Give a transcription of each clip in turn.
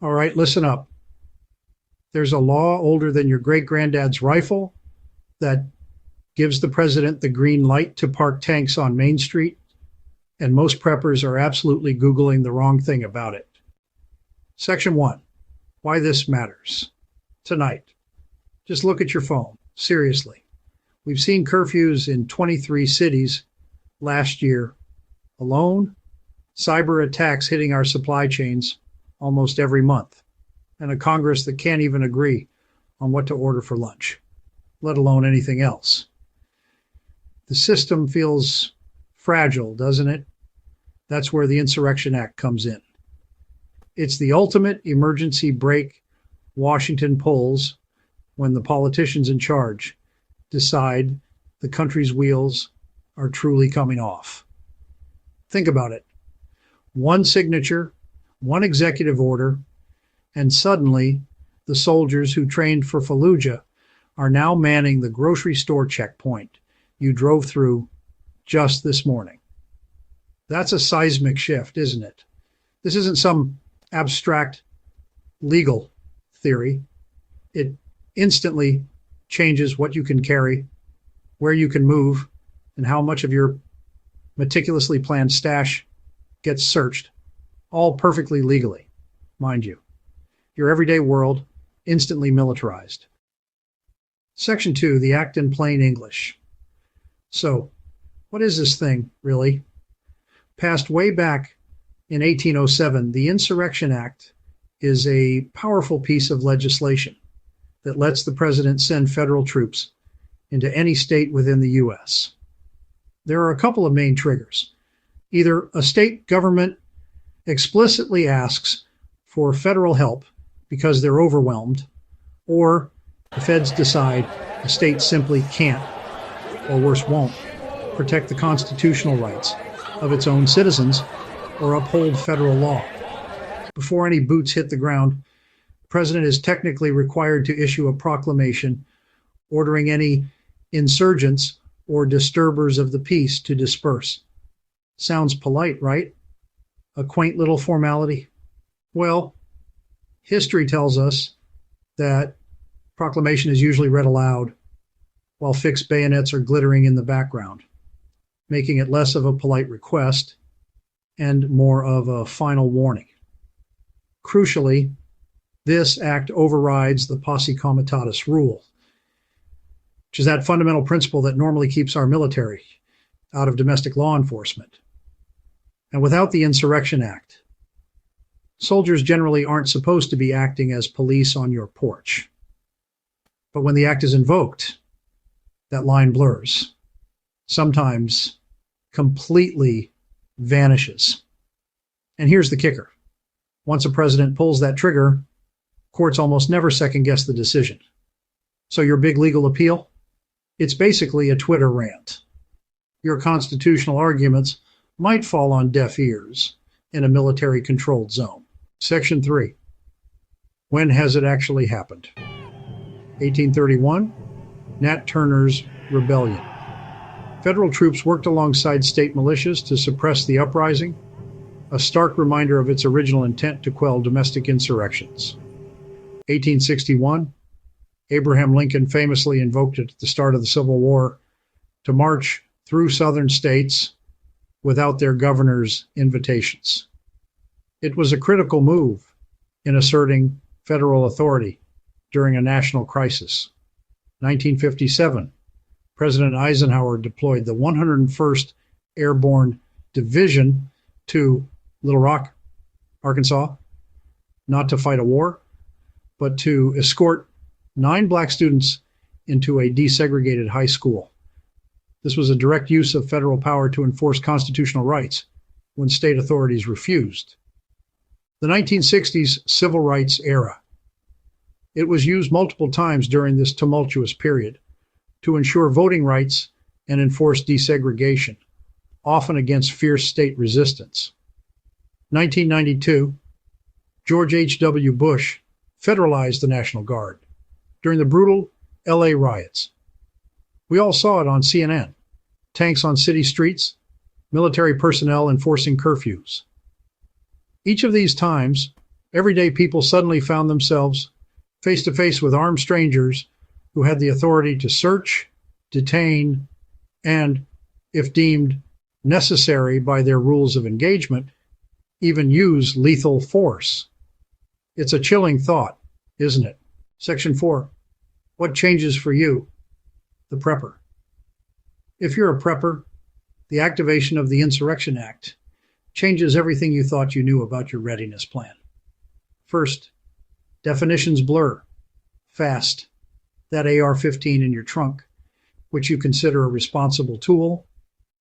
All right, listen up. There's a law older than your great-granddad's rifle that gives the president the green light to park tanks on Main Street, and most preppers are absolutely Googling the wrong thing about it. Section 1. Why this matters. Tonight. Just look at your phone. Seriously. We've seen curfews in 23 cities last year alone, cyber attacks hitting our supply chains almost every month, and a Congress that can't even agree on what to order for lunch, let alone anything else. The system feels fragile, doesn't it? That's where the Insurrection Act comes in. It's the ultimate emergency brake Washington pulls when the politicians in charge decide the country's wheels are truly coming off. Think about it. One signature, one executive order, and suddenly the soldiers who trained for Fallujah are now manning the grocery store checkpoint you drove through just this morning. That's a seismic shift, isn't it? This isn't some abstract legal theory. It instantly changes what you can carry, where you can move, and how much of your meticulously planned stash gets searched, all perfectly legally, mind you. Your everyday world instantly militarized. Section 2, the Act in plain English. So, what is this thing, really? Passed way back in 1807, the Insurrection Act is a powerful piece of legislation that lets the president send federal troops into any state within the U.S. There are a couple of main triggers. Either a state government explicitly asks for federal help because they're overwhelmed, or the feds decide a state simply can't, or worse won't, protect the constitutional rights of its own citizens or uphold federal law. Before any boots hit the ground, the president is technically required to issue a proclamation ordering any insurgents or disturbers of the peace to disperse. Sounds polite, right? A quaint little formality. Well, history tells us that proclamation is usually read aloud while fixed bayonets are glittering in the background, making it less of a polite request and more of a final warning. Crucially, this act overrides the posse comitatus rule, which is that fundamental principle that normally keeps our military out of domestic law enforcement. And without the Insurrection Act, soldiers generally aren't supposed to be acting as police on your porch. But when the act is invoked, that line blurs, sometimes completely vanishes. And here's the kicker. Once a president pulls that trigger, courts almost never second-guess the decision. So your big legal appeal? It's basically a Twitter rant. Your constitutional arguments might fall on deaf ears in a military-controlled zone. Section 3. When has it actually happened? 1831, Nat Turner's Rebellion. Federal troops worked alongside state militias to suppress the uprising, a stark reminder of its original intent to quell domestic insurrections. 1861, Abraham Lincoln famously invoked it at the start of the Civil War to march through southern states without their governor's invitations. It was a critical move in asserting federal authority during a national crisis. 1957, President Eisenhower deployed the 101st Airborne Division to Little Rock, Arkansas, not to fight a war, but to escort 9 black students into a desegregated high school. This was a direct use of federal power to enforce constitutional rights when state authorities refused. The 1960s civil rights era. It was used multiple times during this tumultuous period to ensure voting rights and enforce desegregation, often against fierce state resistance. 1992, George H.W. Bush federalized the National Guard during the brutal LA riots. We all saw it on CNN. Tanks on city streets, military personnel enforcing curfews. Each of these times Everyday people suddenly found themselves face to face with armed strangers who had the authority to search, detain, and, if deemed necessary by their rules of engagement, even use lethal force. It's a chilling thought, isn't it? Section 4. What changes for you, the prepper? If you're a prepper, the activation of the Insurrection Act changes everything you thought you knew about your readiness plan. First, definitions blur. Fast. That AR-15 in your trunk, which you consider a responsible tool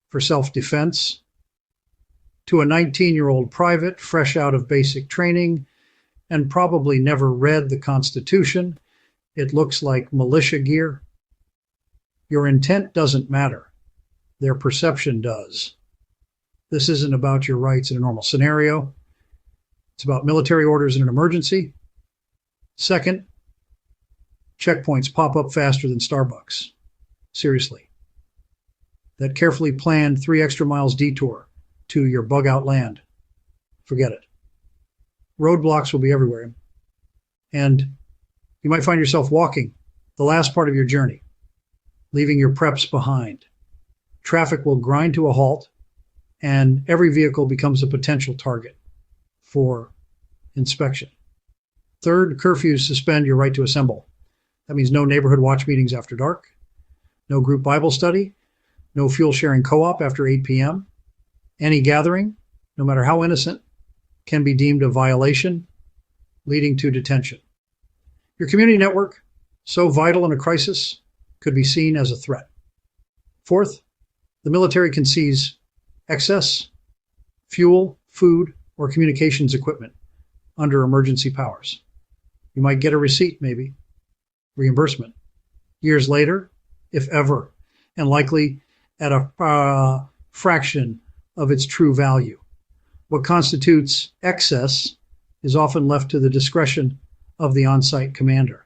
for self-defense, to a 19-year-old private fresh out of basic training and probably never read the Constitution, it looks like militia gear. Your intent doesn't matter. Their perception does. This isn't about your rights in a normal scenario. It's about military orders in an emergency. Second, checkpoints pop up faster than Starbucks. Seriously. That carefully planned 3 extra miles detour to your bug-out land. Forget it. Roadblocks will be everywhere. And you might find yourself walking the last part of your journey, leaving your preps behind. Traffic will grind to a halt, and every vehicle becomes a potential target for inspection. Third, curfews suspend your right to assemble. That means no neighborhood watch meetings after dark, no group Bible study, no fuel-sharing co-op after 8 p.m. Any gathering, no matter how innocent, can be deemed a violation, leading to detention. Your community network, so vital in a crisis, could be seen as a threat. Fourth, the military can seize excess, fuel, food, or communications equipment under emergency powers. You might get a receipt, maybe, reimbursement, years later, if ever, and likely at a fraction of its true value. What constitutes excess is often left to the discretion of the on-site commander,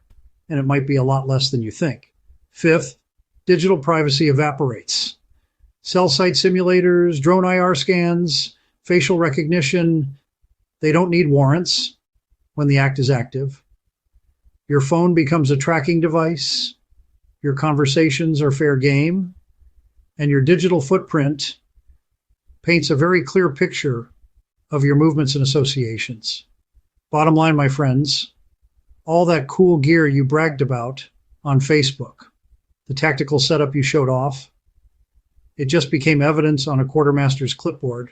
and it might be a lot less than you think. Fifth, digital privacy evaporates. Cell site simulators, drone IR scans, facial recognition, they don't need warrants when the act is active. Your phone becomes a tracking device, your conversations are fair game, and your digital footprint paints a very clear picture of your movements and associations. Bottom line, my friends, all that cool gear you bragged about on Facebook, the tactical setup you showed off, it just became evidence on a quartermaster's clipboard,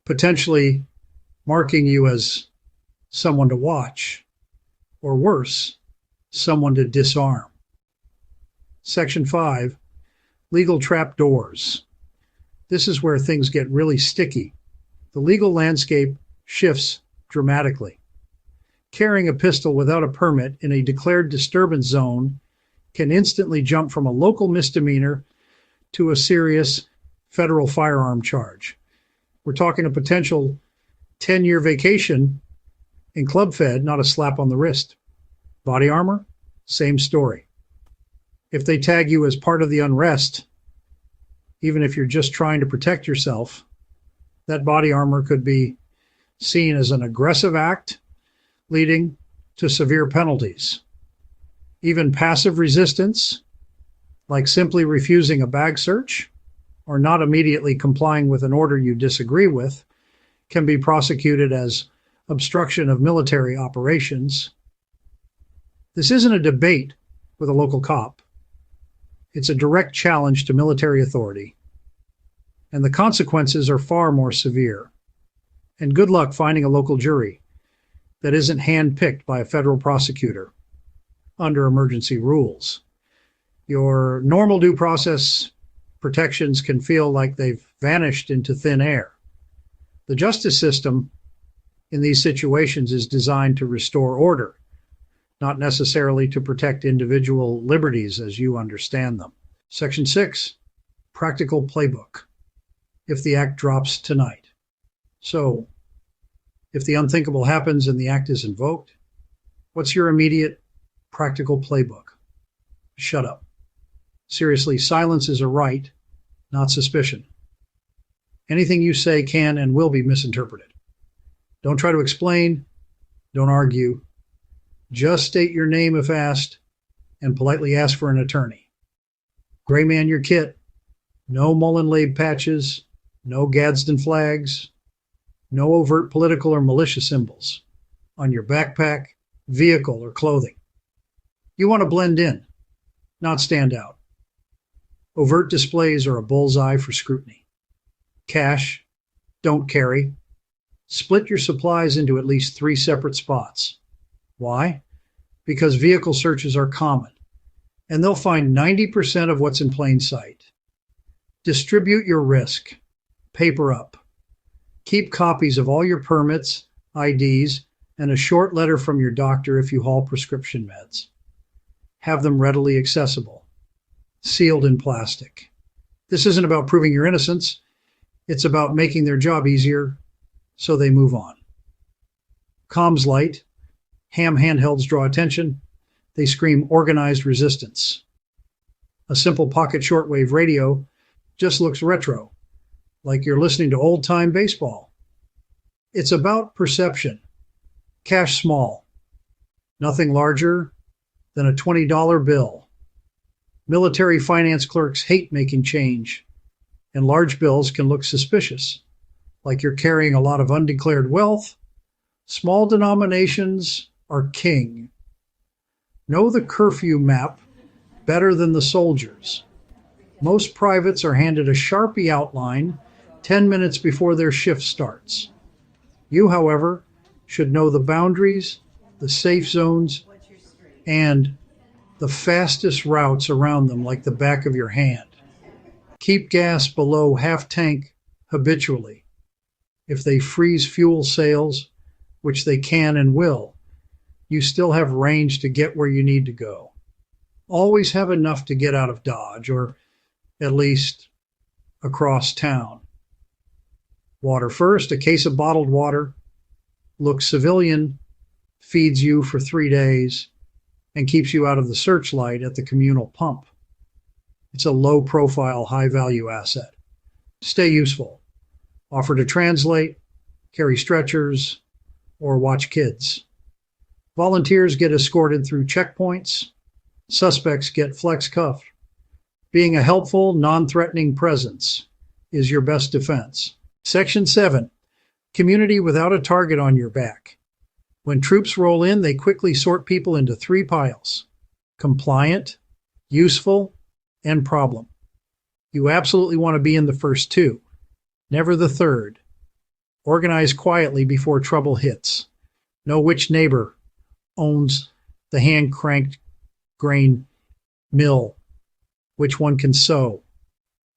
potentially marking you as someone to watch, or worse, someone to disarm. Section 5, legal trapdoors. This is where things get really sticky. The legal landscape shifts dramatically. Carrying a pistol without a permit in a declared disturbance zone can instantly jump from a local misdemeanor to a serious federal firearm charge. We're talking a potential 10-year vacation in Club Fed, not a slap on the wrist. Body armor, same story. If they tag you as part of the unrest, even if you're just trying to protect yourself, that body armor could be seen as an aggressive act leading to severe penalties. Even passive resistance, like simply refusing a bag search or not immediately complying with an order you disagree with, can be prosecuted as obstruction of military operations. This isn't a debate with a local cop. It's a direct challenge to military authority, and the consequences are far more severe. And good luck finding a local jury that isn't handpicked by a federal prosecutor under emergency rules. Your normal due process protections can feel like they've vanished into thin air. The justice system in these situations is designed to restore order, not necessarily to protect individual liberties as you understand them. Section 6, practical playbook, if the act drops tonight. So, if the unthinkable happens and the act is invoked, what's your immediate practical playbook? Shut up. Seriously, silence is a right, not suspicion. Anything you say can and will be misinterpreted. Don't try to explain. Don't argue. Just state your name if asked and politely ask for an attorney. Gray man your kit. No Mullen-Labe patches. No Gadsden flags. No overt political or militia symbols on your backpack, vehicle, or clothing. You want to blend in, not stand out. Overt displays are a bullseye for scrutiny. Cash, don't carry. Split your supplies into at least 3 separate spots. Why? Because vehicle searches are common, and they'll find 90% of what's in plain sight. Distribute your risk. Paper up. Keep copies of all your permits, IDs, and a short letter from your doctor if you haul prescription meds. Have them readily accessible, sealed in plastic. This isn't about proving your innocence. It's about making their job easier so they move on. Comms light. Ham handhelds draw attention. They scream organized resistance. A simple pocket shortwave radio just looks retro, like you're listening to old-time baseball. It's about perception. Cash small. Nothing larger than a $20 bill. Military finance clerks hate making change, and large bills can look suspicious, like you're carrying a lot of undeclared wealth. Small denominations are king. Know the curfew map better than the soldiers. Most privates are handed a Sharpie outline 10 minutes before their shift starts. You, however, should know the boundaries, the safe zones, and the fastest routes around them like the back of your hand. Keep gas below half tank habitually. If they freeze fuel sales, which they can and will, you still have range to get where you need to go. Always have enough to get out of Dodge, or at least across town. Water first. A case of bottled water looks civilian, feeds you for 3 days, and keeps you out of the searchlight at the communal pump. It's a low-profile, high-value asset. Stay useful. Offer to translate, carry stretchers, or watch kids. Volunteers get escorted through checkpoints. Suspects get flex-cuffed. Being a helpful, non-threatening presence is your best defense. Section 7. Community without a target on your back. When troops roll in, they quickly sort people into 3 piles: compliant, useful, and problem. You absolutely want to be in the first 2, never the third. Organize quietly before trouble hits. Know which neighbor owns the hand-cranked grain mill, which one can sew,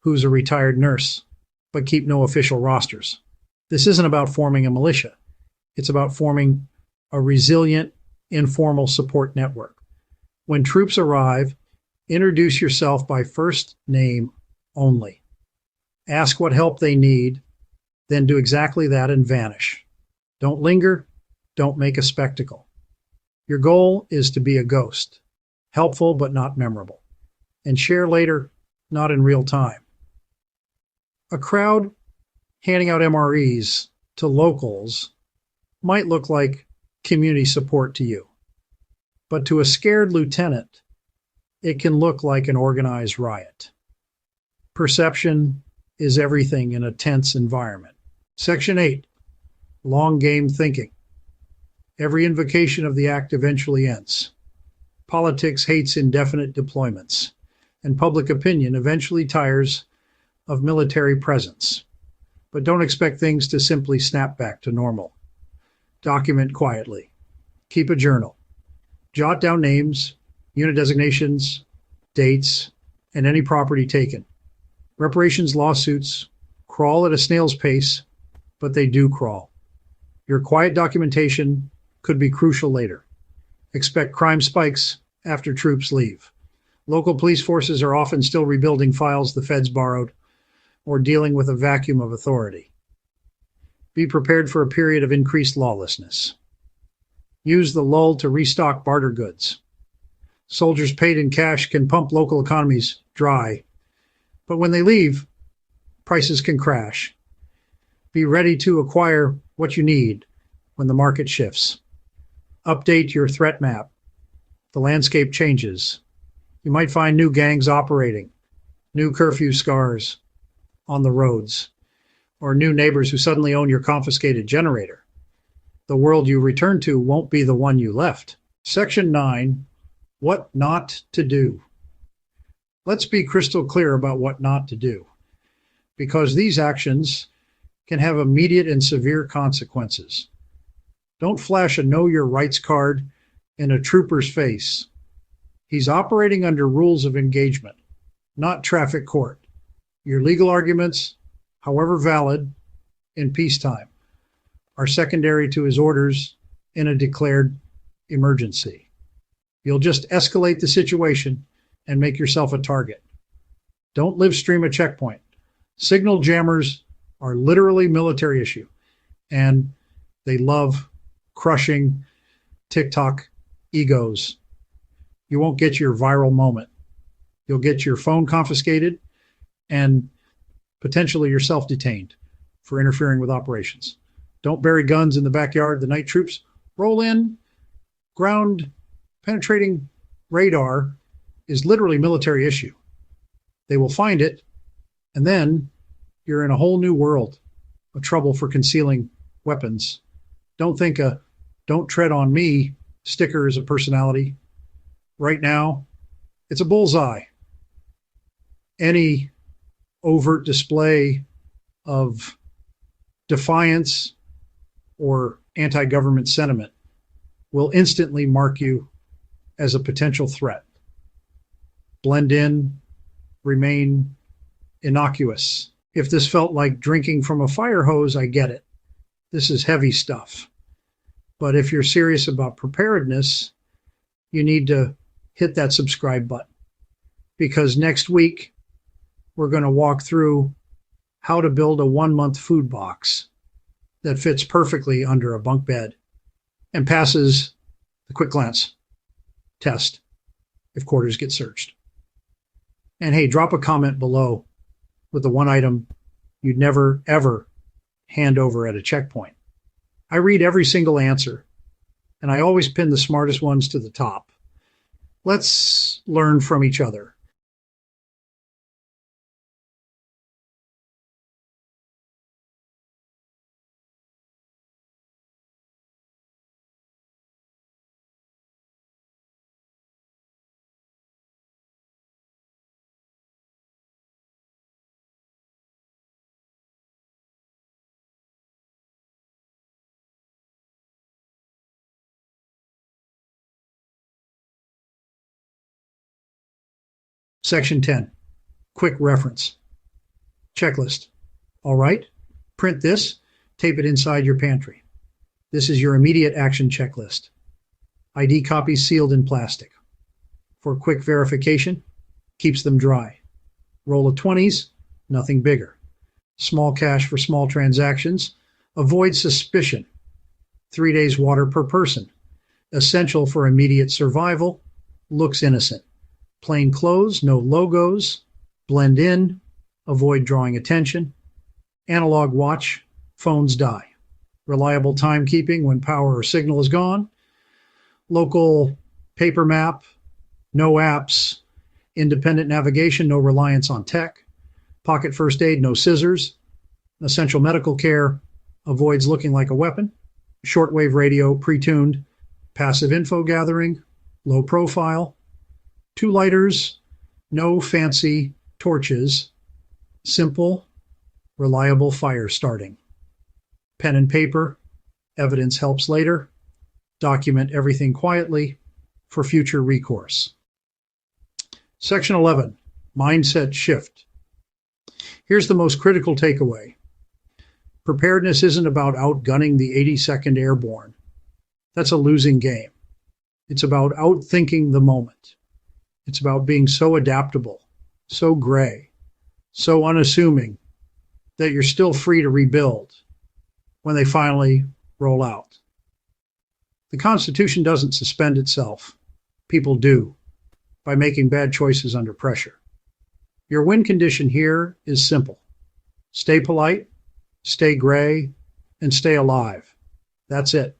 who's a retired nurse, but keep no official rosters. This isn't about forming a militia. It's about forming a resilient, informal support network. When troops arrive, introduce yourself by first name only. Ask what help they need, then do exactly that and vanish. Don't linger, don't make a spectacle. Your goal is to be a ghost, helpful but not memorable, and share later, not in real time. A crowd handing out MREs to locals might look like community support to you, but to a scared lieutenant, it can look like an organized riot. Perception is everything in a tense environment. Section 8. Long game thinking. Every invocation of the act eventually ends. Politics hates indefinite deployments, and public opinion eventually tires of military presence. But don't expect things to simply snap back to normal. Document quietly. Keep a journal. Jot down names, unit designations, dates, and any property taken. Reparations lawsuits crawl at a snail's pace, but they do crawl. Your quiet documentation could be crucial later. Expect crime spikes after troops leave. Local police forces are often still rebuilding files the feds borrowed or dealing with a vacuum of authority. Be prepared for a period of increased lawlessness. Use the lull to restock barter goods. Soldiers paid in cash can pump local economies dry, but when they leave, prices can crash. Be ready to acquire what you need when the market shifts. Update your threat map. The landscape changes. You might find new gangs operating, new curfew scars on the roads, or new neighbors who suddenly own your confiscated generator. The world you return to won't be the one you left. Section 9, what not to do. Let's be crystal clear about what not to do, because these actions can have immediate and severe consequences. Don't flash a know your rights card in a trooper's face. He's operating under rules of engagement, not traffic court. Your legal arguments, however valid in peacetime, are secondary to his orders in a declared emergency. You'll just escalate the situation and make yourself a target. Don't live stream a checkpoint. Signal jammers are literally military issue, and they love crushing TikTok egos. You won't get your viral moment. You'll get your phone confiscated and potentially yourself detained for interfering with operations. Don't bury guns in the backyard. The night troops roll in. Ground penetrating radar is literally military issue. They will find it, and then you're in a whole new world of trouble for concealing weapons. Don't think a "don't tread on me" sticker is a personality. Right now, it's a bullseye. Any overt display of defiance or anti-government sentiment will instantly mark you as a potential threat. Blend in, remain innocuous. If this felt like drinking from a fire hose, I get it. This is heavy stuff. But if you're serious about preparedness, you need to hit that subscribe button, because next week we're going to walk through how to build a 1-month food box that fits perfectly under a bunk bed and passes the quick glance test if quarters get searched. And hey, drop a comment below with the one item you'd never, ever hand over at a checkpoint. I read every single answer, and I always pin the smartest ones to the top. Let's learn from each other. Section 10, quick reference. Checklist. All right, print this, tape it inside your pantry. This is your immediate action checklist. ID copies sealed in plastic. For quick verification, keeps them dry. Roll of 20s, nothing bigger. Small cash for small transactions. Avoid suspicion. 3 days water per person. Essential for immediate survival. Looks innocent. Plain clothes, no logos. Blend in. Avoid drawing attention. Analog watch. Phones die. Reliable timekeeping when power or signal is gone. Local paper map. No apps. Independent navigation, no reliance on tech. Pocket first aid, no scissors. Essential medical care avoids looking like a weapon. Shortwave radio, pre-tuned. Passive info gathering, low profile. 2 lighters, no fancy torches. Simple, reliable fire starting. Pen and paper, evidence helps later. Document everything quietly for future recourse. Section 11, mindset shift. Here's the most critical takeaway. Preparedness isn't about outgunning the 82nd Airborne. That's a losing game. It's about outthinking the moment. It's about being so adaptable, so gray, so unassuming that you're still free to rebuild when they finally roll out. The Constitution doesn't suspend itself. People do, by making bad choices under pressure. Your win condition here is simple. Stay polite, stay gray, and stay alive. That's it.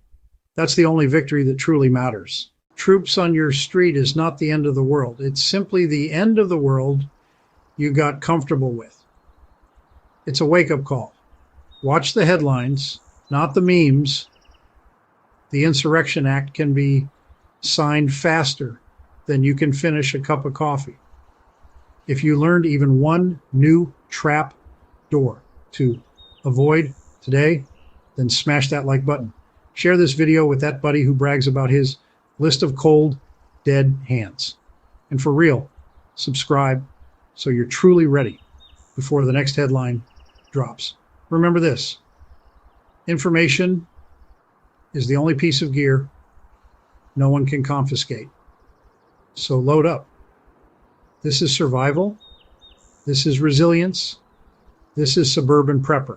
That's the only victory that truly matters. Troops on your street is not the end of the world. It's simply the end of the world you got comfortable with. It's a wake-up call. Watch the headlines, not the memes. The Insurrection Act can be signed faster than you can finish a cup of coffee. If you learned even one new trap door to avoid today, then smash that like button. Share this video with that buddy who brags about his list of cold, dead hands. And for real, subscribe so you're truly ready before the next headline drops. Remember this: information is the only piece of gear no one can confiscate. So load up. This is survival. This is resilience. This is Suburban Prepper.